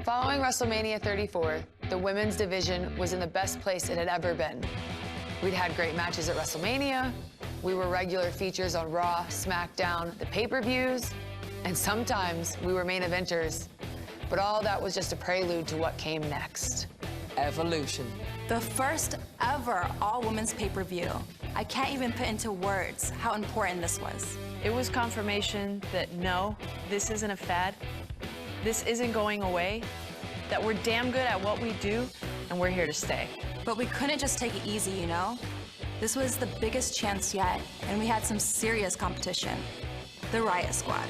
Following WrestleMania 34, the women's division was in the best place it had ever been. We'd had great matches at WrestleMania, we were regular features on Raw, SmackDown, the pay-per-views, and sometimes we were main eventers. But all that was just a prelude to what came next. Evolution. The first ever all-women's pay-per-view. I can't even put into words how important this was. It was confirmation that no, this isn't a fad, this isn't going away, that we're damn good at what we do, and we're here to stay. But we couldn't just take it easy, you know? This was the biggest chance yet, and we had some serious competition. The Riot Squad.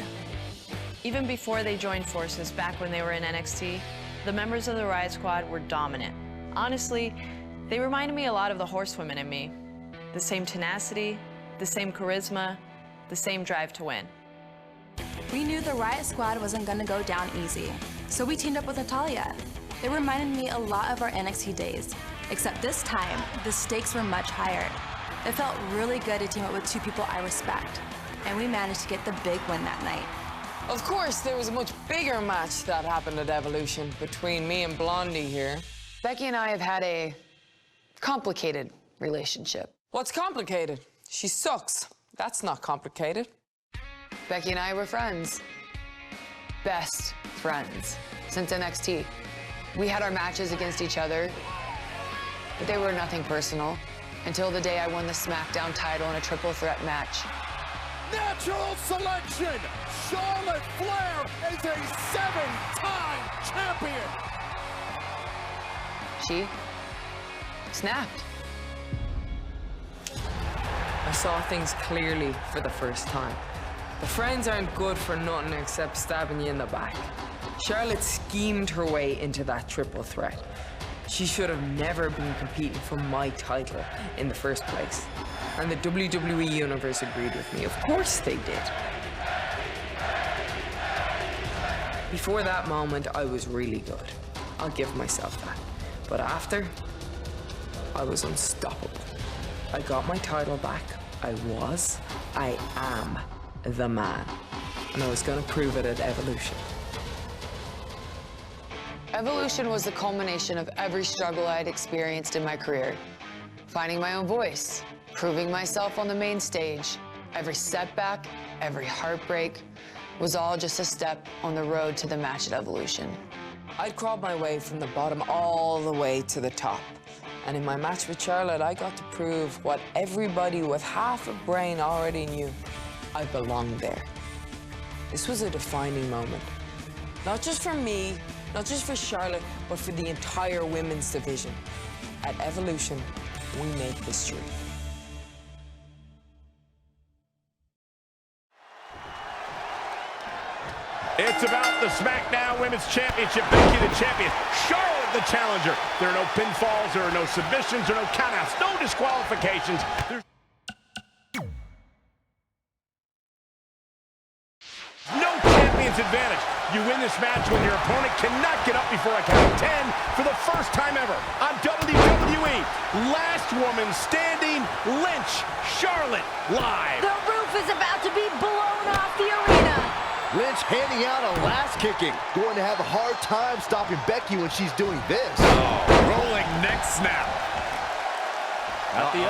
Even before they joined forces back when they were in NXT, the members of the Riot Squad were dominant. Honestly, they reminded me a lot of the horsewomen in me. The same tenacity, the same charisma, the same drive to win. We knew the Riot Squad wasn't gonna go down easy, so we teamed up with Natalya. It reminded me a lot of our NXT days, except this time, the stakes were much higher. It felt really good to team up with two people I respect, and we managed to get the big win that night. Of course, there was a much bigger match that happened at Evolution between me and Blondie here. Becky and I have had a complicated relationship. What's complicated? She sucks. That's not complicated. Becky and I were friends. Best friends since NXT. We had our matches against each other, but they were nothing personal until the day I won the SmackDown title in a triple threat match. Natural selection! Charlotte Flair is a 7-time champion! She snapped. I saw things clearly for the first time. The friends aren't good for nothing except stabbing you in the back. Charlotte schemed her way into that triple threat. She should have never been competing for my title in the first place. And the WWE Universe agreed with me. Of course they did. Before that moment, I was really good. I'll give myself that. But after, I was unstoppable. I got my title back. I am the man. And I was gonna prove it at Evolution. Evolution was the culmination of every struggle I had experienced in my career. Finding my own voice, proving myself on the main stage. Every setback, every heartbreak was all just a step on the road to the match at Evolution. I'd crawled my way from the bottom all the way to the top. And in my match with Charlotte, I got to prove what everybody with half a brain already knew. I belonged there. This was a defining moment. Not just for me, not just for Charlotte, but for the entire women's division. At Evolution, we make history. It's about the SmackDown Women's Championship. Becky the champion, Charlotte the challenger. There are no pinfalls, there are no submissions, there are no countouts, no disqualifications. There's no champion's advantage. You win this match when your opponent cannot get up before a count of 10 for the first time ever on WWE. Last woman standing, Lynch, Charlotte, live. The roof is about to be blown off the arena. Lynch handing out a last kicking. Going to have a hard time stopping Becky when she's doing this. Oh, rolling neck snap. At the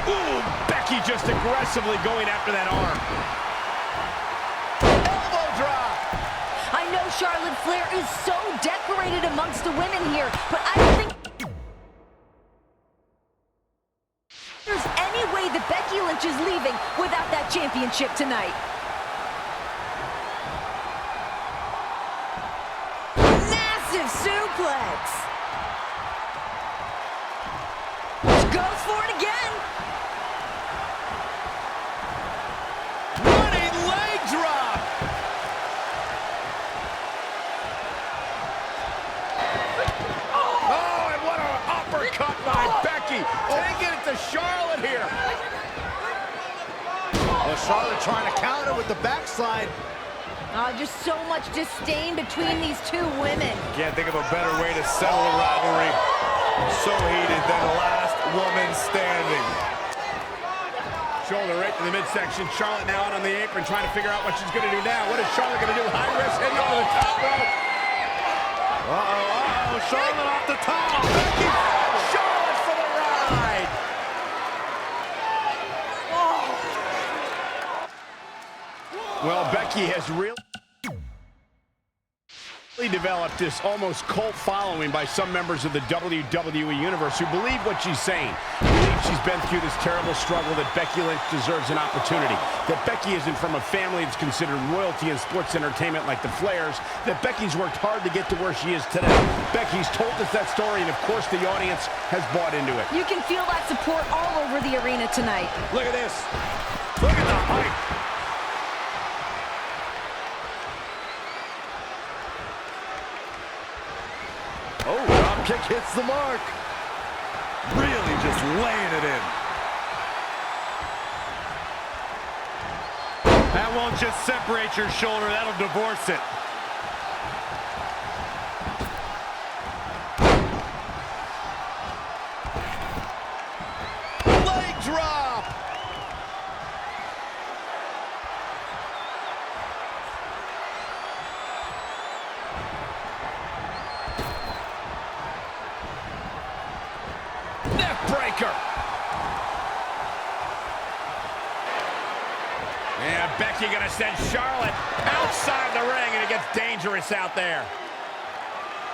Ooh, Becky just aggressively going after that arm. Elbow drop. I know Charlotte Flair is so decorated amongst the women here, but I don't think there's any way that Becky Lynch is leaving without that championship tonight. Massive suplex. She goes for it again. Running leg drop. Oh, and what an uppercut by Becky. Taking it to Charlotte here. Well, Charlotte trying to counter with the backslide. Just so much disdain between these two women. Can't think of a better way to settle a rivalry. So heated than last woman standing. Shoulder right to the midsection. Charlotte now out on the apron, trying to figure out what she's going to do now. What is Charlotte going to do? High risk, heading over the top rope. Charlotte off the top. Becky, Charlotte for the ride. Well, Becky has really developed this almost cult following by some members of the WWE Universe who believe what she's saying. Believe she's been through this terrible struggle, that Becky Lynch deserves an opportunity, that Becky isn't from a family that's considered royalty in sports entertainment like the Flairs, that Becky's worked hard to get to where she is today. Becky's told us that story, and of course the audience has bought into it. You can feel that support all over the arena tonight. Look at this. Look at the hype. Oh, drop kick hits the mark. Really just laying it in. That won't just separate your shoulder, that'll divorce it. Leg drop. Neck breaker. And Becky gonna send Charlotte outside the ring, and it gets dangerous out there.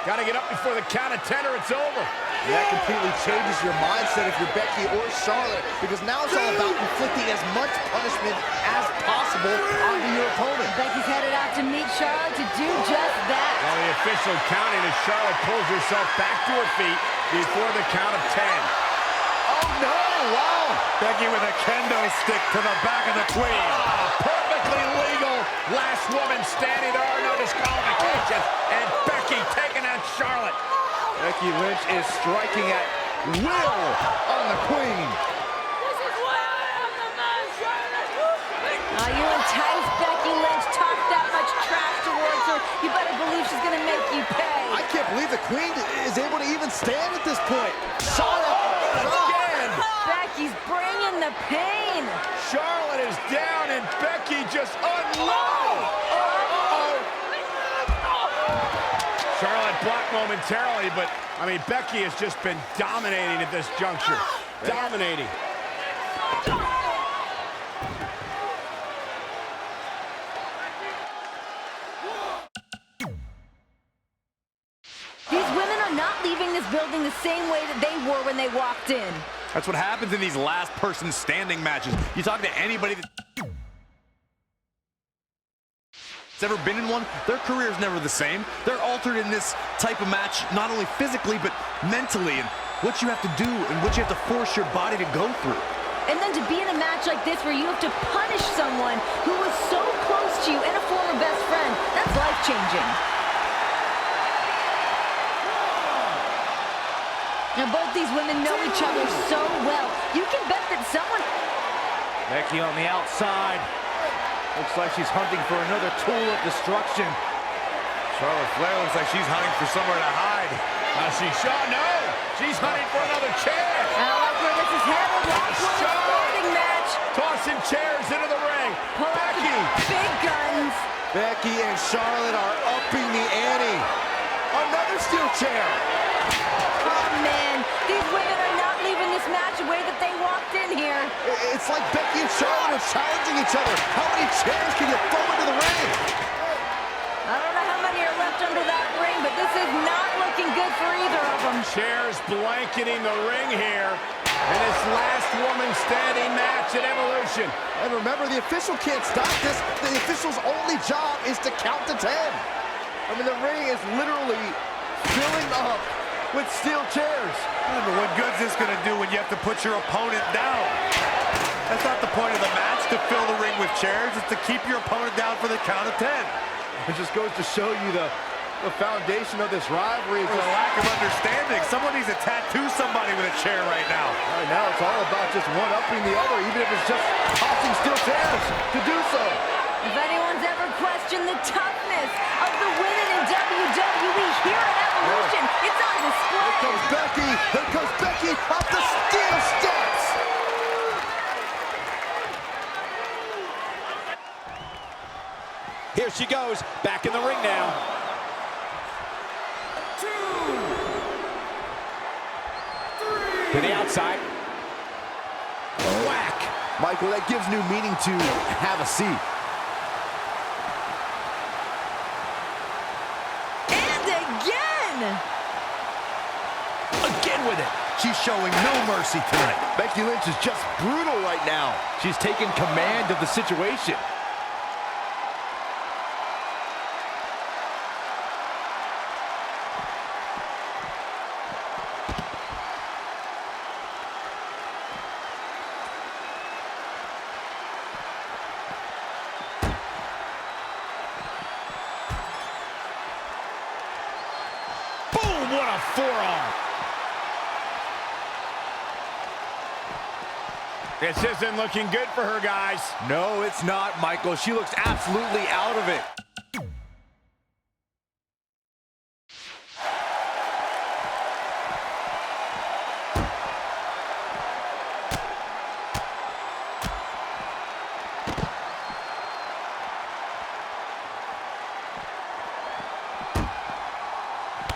Gotta get up before the count of 10 or it's over. That completely changes your mindset if you're Becky or Charlotte, because now it's all about inflicting as much punishment as possible onto your opponent. Becky's headed out to meet Charlotte to do just that. Well, the official counting as Charlotte pulls herself back to her feet before the count of 10. Oh, no. Wow. Becky with a kendo stick to the back of the queen. Perfectly legal. Last woman standing. There are no disqualifications. And Becky taking out Charlotte. Becky Lynch is striking at will on the queen. You entice Becky Lynch, talk that much trash towards her. You better believe she's going to make you pay. I can't believe the queen is able to even stand at this point. Charlotte Again. Becky's bringing the pain. Charlotte is down and Becky just unloads. Charlotte blocked momentarily, but, I mean, Becky has just been dominating at this juncture. Dominating. These women are not leaving this building the same way that they were when they walked in. That's what happens in these last person standing matches. You talk to anybody that's ever been in one, their career is never the same. They're altered in this type of match, not only physically, but mentally, and what you have to do and what you have to force your body to go through. And then to be in a match like this where you have to punish someone who was so close to you and a former best friend, that's life-changing. Now, both these women know each other so well. You can bet that someone... Becky on the outside. Looks like she's hunting for another tool of destruction. Charlotte Flair looks like she's hunting for somewhere to hide. No, she's hunting for another chair. I like where this is headed. Last women's standing match. Tossing chairs into the ring. Pull out Becky. the big guns. Becky and Charlotte are upping the ante. Another steel chair. Oh, man. These women are not leaving this match the way that they walked in here. It's like Becky and Charlotte are challenging each other. How many chairs can you throw into the ring? I don't know how many are left under that ring, but this is not looking good for either of them. Chairs blanketing the ring here in this last woman standing match at Evolution. And remember, the official can't stop this. The official's only job is to count to 10. I mean, the ring is literally filling up with steel chairs. Yeah, but what good's this gonna do when you have to put your opponent down? That's not the point of the match, to fill the ring with chairs. It's to keep your opponent down for the count of 10. It just goes to show you the foundation of this rivalry. There's a lack of understanding. Someone needs to tattoo somebody with a chair right now. Right now, it's all about just one-upping the other, even if it's just tossing steel chairs to do so. If anyone's ever questioned the toughness of the women in WWE here at Evolution, it's on display. Here comes Becky. Here comes Becky up the steel steps. Here she goes, back in the ring now. To the outside. Whack! Michael, that gives new meaning to have a seat. And again! Again with it. She's showing no mercy tonight. Becky Lynch is just brutal right now. She's taking command of the situation. Boom, what a forearm. This isn't looking good for her, guys. No, it's not, Michael. She looks absolutely out of it.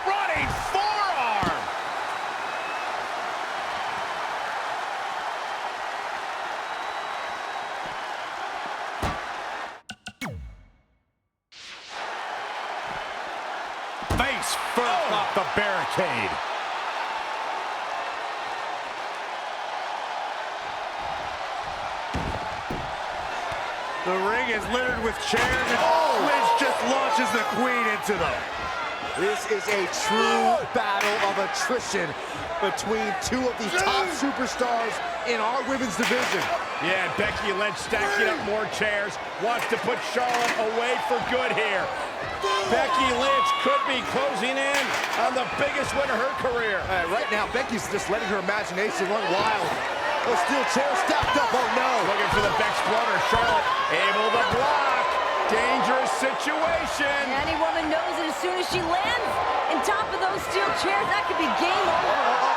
Running forearm. Face first off the barricade. The ring is littered with chairs, and Lynch just launches the queen into them. This is a true battle of attrition between two of the top superstars in our women's division. Yeah, Becky Lynch stacking up more chairs, wants to put Charlotte away for good here. Becky Lynch could be closing in on the biggest win of her career. Right now, Becky's just letting her imagination run wild. Those steel chairs stacked up, oh no. Looking for the Bexploder. Charlotte able to block. Dangerous situation. Any woman knows that as soon as she lands on top of those steel chairs, that could be game over.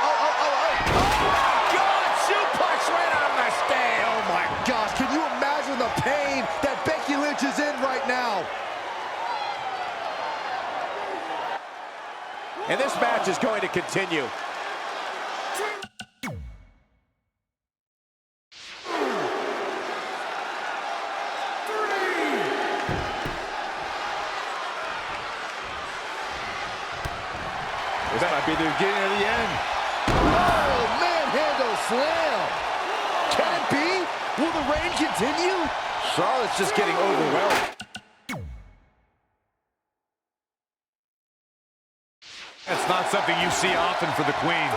God, suplex right out of the stand. Oh my gosh, can you imagine the pain that Becky Lynch is in right now? And this match is going to continue. This might be the beginning of the end. Oh, manhandle slam. Can it be? Will the reign continue? Charlotte's just getting overwhelmed. That's not something you see often for the queen.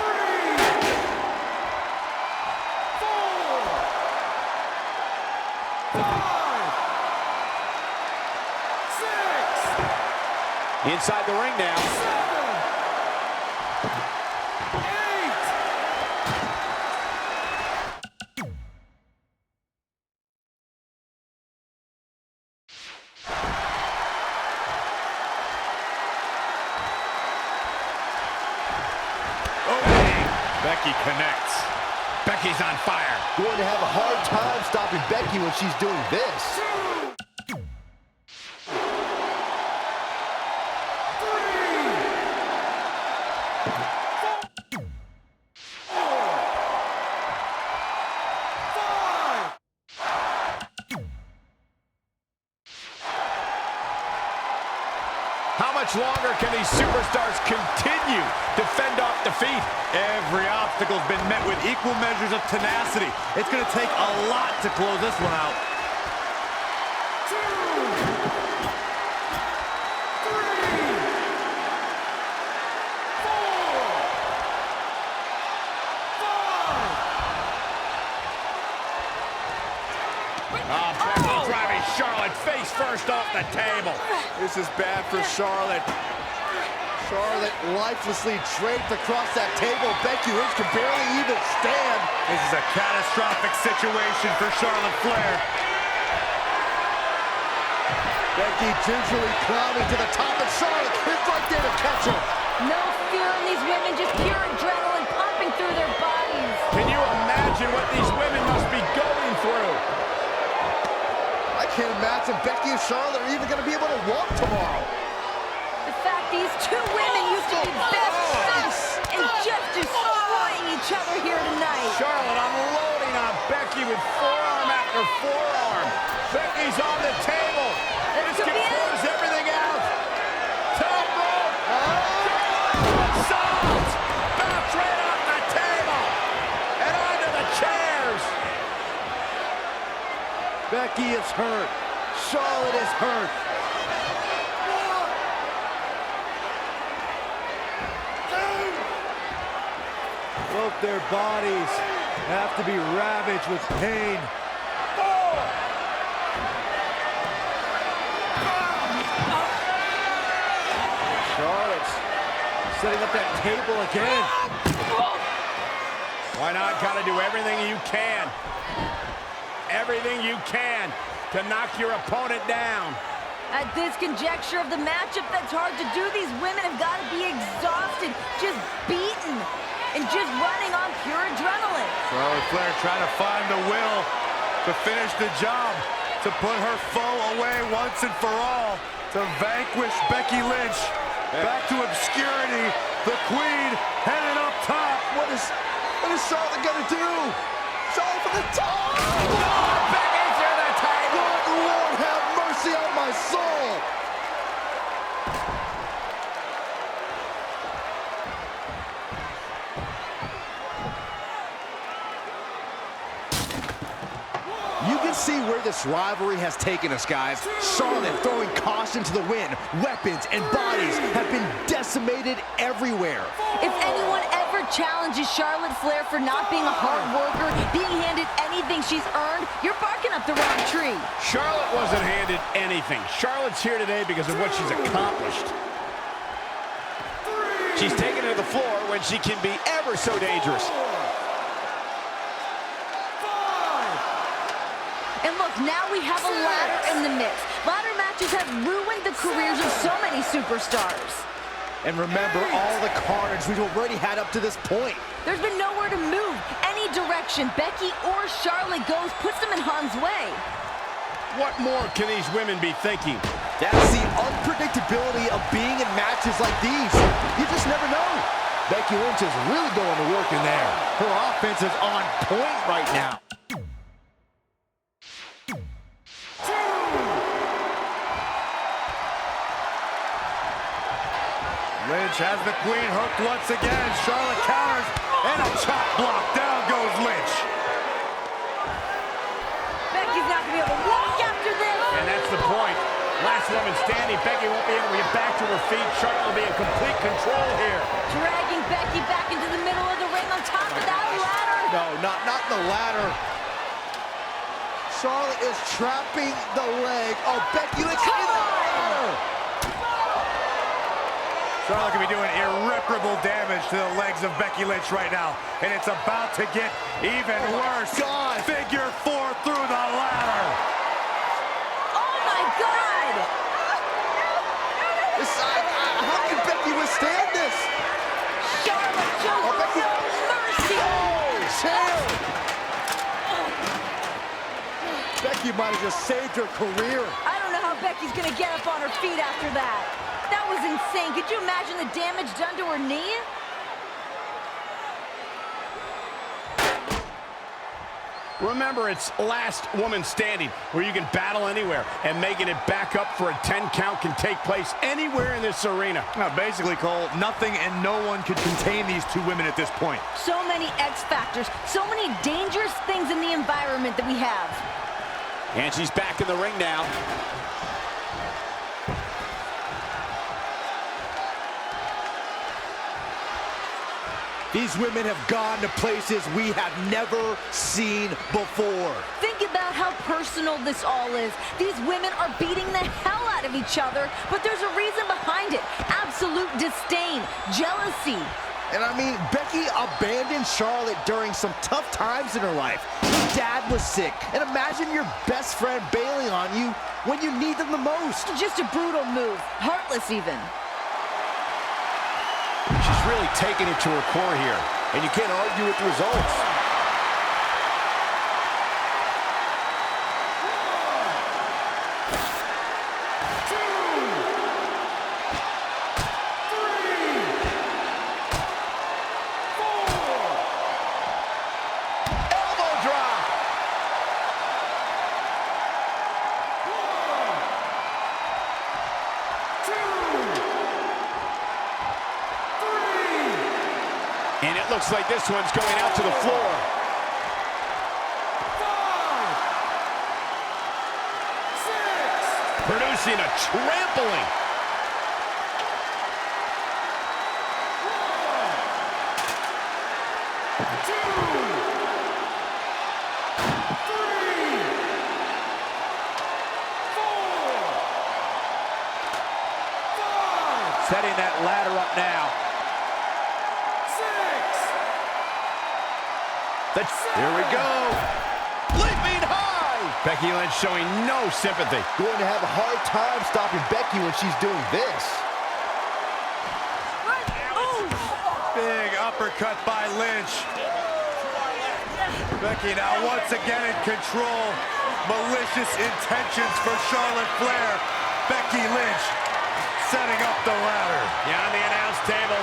Inside the ring now. Becky connects. Becky's on fire. Going to have a hard time stopping Becky when she's doing this. How much longer can these superstars continue to fend off defeat? Every obstacle's been met with equal measures of tenacity. It's going to take a lot to close this one out. Becky driving Charlotte face first off the table. This is bad for Charlotte. Charlotte lifelessly draped across that table. Becky Lynch can barely even stand. This is a catastrophic situation for Charlotte Flair. Becky gingerly climbing to the top, and Charlotte is right there to catch her. No fear in these women, just pure adrenaline pumping through their bodies. Can you imagine what these women must be going through? I can't imagine Becky and Charlotte are even going to be able to walk tomorrow. The fact these two women used to be best friends and just destroying each other here tonight. Charlotte unloading on Becky with forearm after forearm. Becky's on the table. This can close everything out. Top rope. Salt. Bounce right off the table. And onto the chairs. Becky is hurt. Charlotte is hurt. Both their bodies have to be ravaged with pain. Charlotte's setting up that table again. Why not? Gotta do everything you can. Everything you can to knock your opponent down. At this conjecture of the matchup, that's hard to do. These women have got to be exhausted, just beaten, and just running on pure adrenaline. Charlotte Flair trying to find the will to finish the job, to put her foe away once and for all, to vanquish Becky Lynch. Back to obscurity, the Queen headed up top. What is Charlotte gonna do? Charlotte for the top! Becky through the table! Good Lord, have mercy on my soul! You can see where this rivalry has taken us, guys. Charlotte throwing caution to the wind. Weapons and bodies have been decimated everywhere. If anyone ever challenges Charlotte Flair for not being a hard worker, being handed anything she's earned, you're barking up the wrong tree. Charlotte wasn't handed anything. Charlotte's here today because of what she's accomplished. She's taken to the floor when she can be ever so dangerous. And look, now we have a ladder in the mix. Ladder matches have ruined the careers of so many superstars. And remember all the carnage we've already had up to this point. There's been nowhere to move. Any direction Becky or Charlotte goes puts them in harm's way. What more can these women be thinking? That's the unpredictability of being in matches like these. You just never know. Becky Lynch is really going to work in there. Her offense is on point right now. Lynch has the Queen hooked once again. Charlotte counters, and a chop block. Down goes Lynch. Becky's not going to be able to walk after this. And that's the point. Last woman standing. Becky won't be able to get back to her feet. Charlotte will be in complete control here. Dragging Becky back into the middle of the ring on top of that ladder. No, not the ladder. Charlotte is trapping the leg of Becky Lynch in the ladder. Charlotte could be doing irreparable damage to the legs of Becky Lynch right now. And it's about to get even worse. God. Figure 4 through the ladder. Oh, my God. How can Becky withstand this? Charlotte shows Becky. no mercy. Chair. Becky might have just saved her career. I don't know how Becky's going to get up on her feet after that. That was insane. Could you imagine the damage done to her knee? Remember, it's last woman standing, where you can battle anywhere, and making it back up for a 10 count can take place anywhere in this arena. Now, basically, Cole, nothing and no one could contain these two women at this point. So many X factors, so many dangerous things in the environment that we have. And she's back in the ring now. These women have gone to places we have never seen before. Think about how personal this all is. These women are beating the hell out of each other, but there's a reason behind it. Absolute disdain, jealousy. And I mean, Becky abandoned Charlotte during some tough times in her life. Her dad was sick. And imagine your best friend bailing on you when you need them the most. Just a brutal move, heartless even. She's really taking it to her core here, and you can't argue with the results. looks like this one's going out to the floor. 5, 6. Producing a trampling. 2, 3, 4, 5. Setting that ladder up now. 6. Here we go. Leaping high. Becky Lynch showing no sympathy. Going to have a hard time stopping Becky when she's doing this. Big uppercut by Lynch. Becky now once again in control. Malicious intentions for Charlotte Flair. Becky Lynch setting up the ladder. Yeah, on the announce table.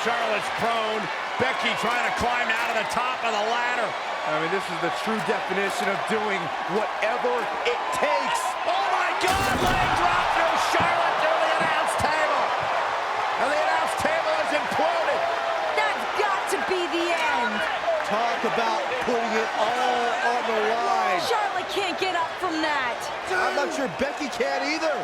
Charlotte's prone. Becky trying to climb out of the top of the ladder. I mean, this is the true definition of doing whatever it takes. Oh my God, leg drop through Charlotte through the announce table. And the announce table is imploded. That's got to be the end. Talk about putting it all on the line. Charlotte can't get up from that. I'm not sure Becky can either.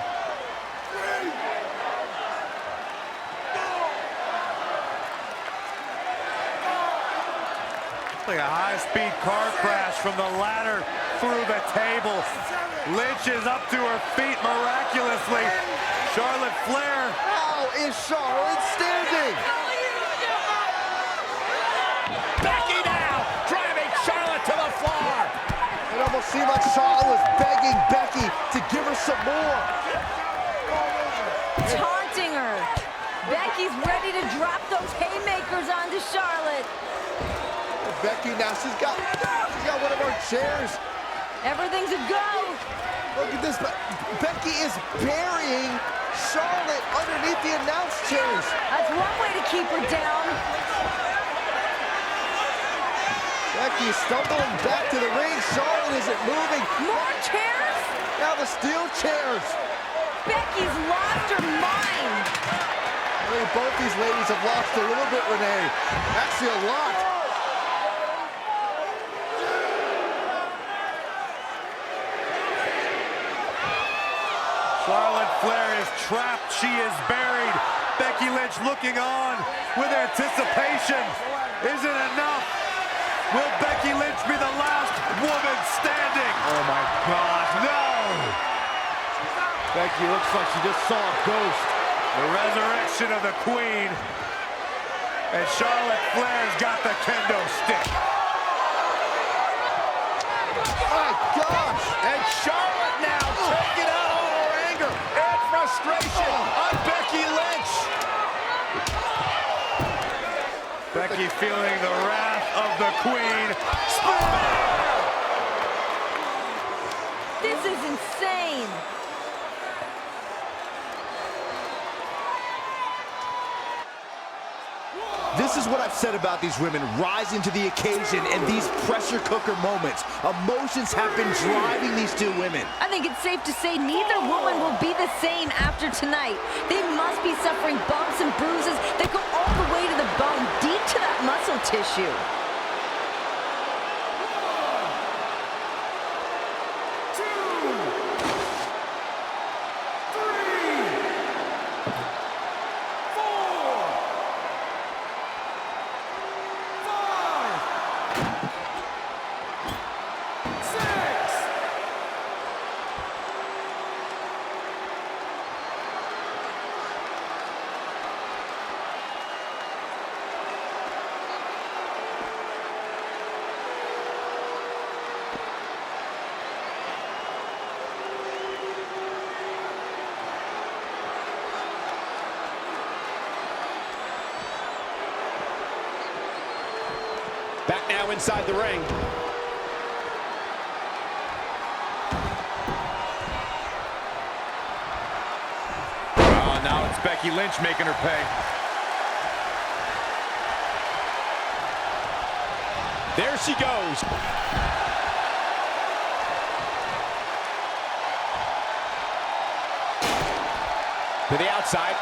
Like a high-speed car crash from the ladder through the table. Lynch is up to her feet miraculously. Charlotte Flair. How is Charlotte standing? Becky now driving Charlotte to the floor. It almost seemed like Charlotte was begging Becky to give her some more. Taunting her. Becky's ready to drop those haymakers onto Charlotte. Becky now, she's got one of our chairs. Everything's a go. Look at this, Becky is burying Charlotte underneath the announce chairs. That's one way to keep her down. Becky is stumbling back to the ring. Charlotte isn't moving. More chairs? Now the steel chairs. Becky's lost her mind. I mean, both these ladies have lost a little bit, Renee. Actually, a lot. Charlotte Flair is trapped. She is buried. Becky Lynch looking on with anticipation. Is it enough? Will Becky Lynch be the last woman standing? Oh my God, no! Becky looks like she just saw a ghost. The resurrection of the Queen. And Charlotte Flair's got the kendo stick. My gosh! And Charlotte now taking out all her anger and frustration on Becky Lynch. Becky feeling the wrath of the Queen. This is insane. This is what I've said about these women rising to the occasion in these pressure cooker moments. Emotions have been driving these two women. I think it's safe to say neither woman will be the same after tonight. They must be suffering bumps and bruises that go all the way to the bone, deep to that muscle tissue. 6. Back now inside the ring. Oh, now it's Becky Lynch making her pay. There she goes. To the outside.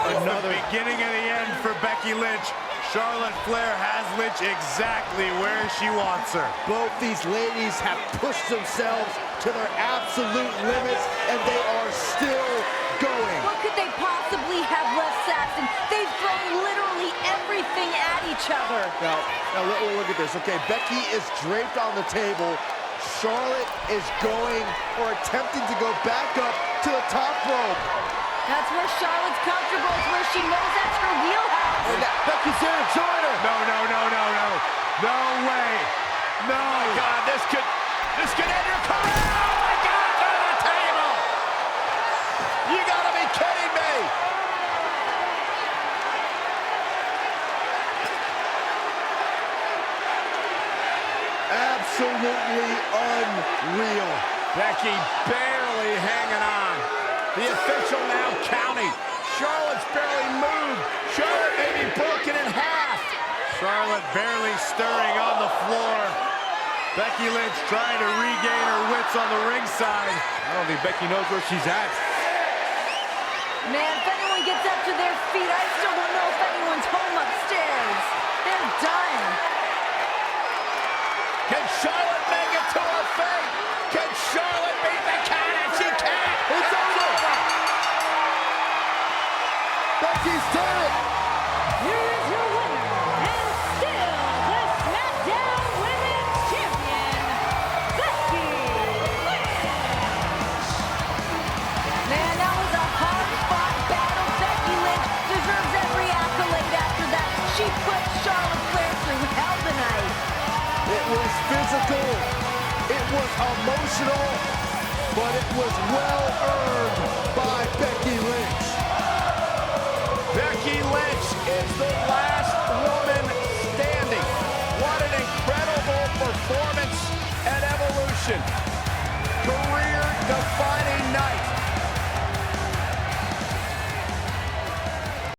Another beginning of the end for Becky Lynch. Charlotte Flair has Lynch exactly where she wants her. Both these ladies have pushed themselves to their absolute limits, and they are still going. What could they possibly have left, Saxton? They've thrown literally everything at each other. Now look at this. Okay, Becky is draped on the table. Charlotte is going or attempting to go back up to the top rope. That's where Charlotte's comfortable. It's where she knows that's her wheelhouse. And Becky's there to join her. No. No way. No. Oh my God, this could end your career. Oh my God, through the table. You gotta be kidding me. Absolutely unreal. Becky barely hanging on. The official now counting. Charlotte's barely moved. Charlotte may be broken in half. Charlotte barely stirring on the floor. Becky Lynch trying to regain her wits on the ringside. I don't think Becky knows where she's at. Man, if anyone gets up to their feet, I still don't know if anyone's home upstairs. They're done. Can Charlotte make it to her fate? Can Charlotte beat the count? And she can. It's over. Becky's done it. Here is your winner, and still the SmackDown Women's Champion, Becky Lynch. Man, that was a hard-fought battle. Becky Lynch deserves every accolade after that. She put Charlotte Flair through hell tonight. It was physical. It was emotional. But it was well earned by Becky Lynch. Becky Lynch is the last